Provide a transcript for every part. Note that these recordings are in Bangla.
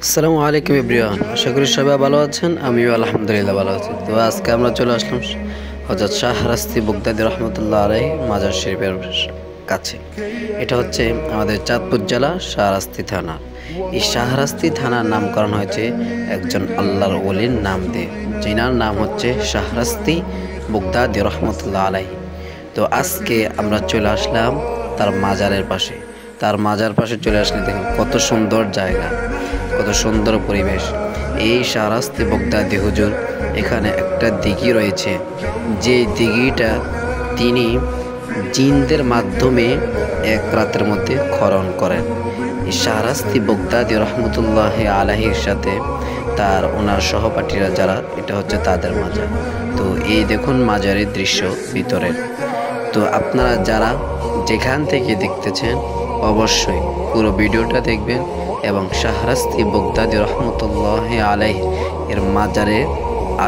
আসসালামু আলাইকুম এভরিওয়ান, আশা করি সবাই ভালো আছেন। আমিও আলহামদুলিল্লাহ ভালো আছি। তো আজকে আমরা চলে আসলাম হযরত শাহরাস্তি বগদাদী রহমতুল্লাহ আলাইহি মাজার শরীফের কাছে। এটা হচ্ছে আমাদের চাঁদপুর জেলা শাহরাস্তি থানা। এই শাহরাস্তি থানার নামকরণ হয়েছে একজন আল্লাহর ওলির নাম দিয়ে, যিনার নাম হচ্ছে শাহরাস্তি বগদাদী রহমতুল্লাহ আলাইহি। তো আজকে আমরা চলে আসলাম তার মাজারের পাশে। তার মাজার পাশে চলে আসলে দেখুন কত সুন্দর জায়গা, কত সুন্দর পরিবেশ। এই শাহরাস্তি বগদাদী হুজুর এখানে একটা দিঘি রয়েছে, যে দিঘিটা তিনি জিনদের মাধ্যমে এক রাতের মধ্যে খনন করেন। এই শাহরাস্তি বগদাদী রহমতুল্লাহ আলাইহির সাথে ওনার সহপাঠীরা যারা, এটা হচ্ছে তাদের মাজার। তো এই দেখুন মাজারের দৃশ্য ভিতরের। তো আপনারা যারা যেখান থেকে দেখতেছেন অবশ্যই পুরো ভিডিওটা দেখবেন এবং শাহরাস্তি বগদাদী রহমতুল্লাহ আলাইহি এর মাজারে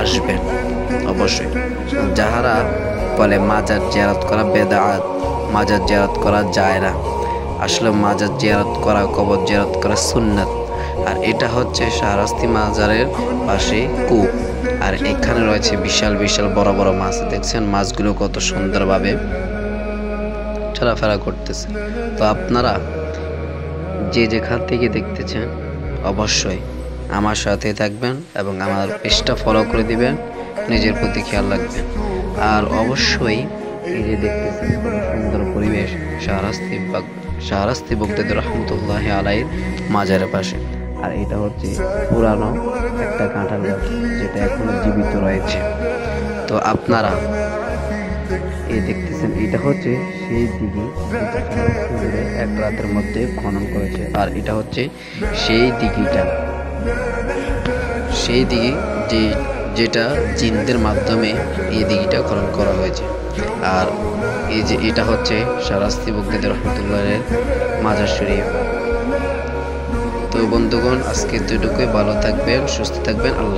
আসবেন অবশ্যই। যাহারা বলে মাজার জিয়ারত করা বেদাত, মাজার জিয়ারত করা যায় না, আসলে মাজার জিয়ারত করা, কবর জিয়ারত করা সুন্নাত। আর এটা হচ্ছে শাহরাস্তি মাজারের পাশে কূপ, আর এখানে রয়েছে বিশাল বিশাল বড় বড় মাছ। দেখছেন মাছগুলো কত সুন্দরভাবে চলাফেরা করতেছে। তো আপনারা যে যেখান থেকে দেখতেছেন অবশ্যই আমার সাথে থাকবেন এবং আমার পেজটা ফলো করে দিবেন, নিজের প্রতি খেয়াল রাখবেন। আর অবশ্যই এই যে দেখতেছেন কত সুন্দর পরিবেশ শাহরাস্তি বগদাদী রহমতুল্লাহ আলাইহির মাজারের পাশে। আর এটা হচ্ছে পুরানো একটা কাঁঠাল গাছ, যেটা এখনো জীবিত রয়েছে। তো আপনারা এই দেখতেছেন, এটা হচ্ছে সেই দিঘি যেটা এক রাতের মধ্যে খনন করেছে। আর এটা হচ্ছে সেই দিঘিটা, সেই দিঘি যেটা জিনদের মাধ্যমে এই দিঘিটা খনন করা হয়েছে। আর এই যে এটা হচ্ছে শাহরাস্তি বগদাদী রহমতুল্লাহের মাজার শরীফ। তো বন্ধুগণ, আজকে এতটুকুই। ভালো থাকবেন, সুস্থ থাকবেন। আল্লাহ।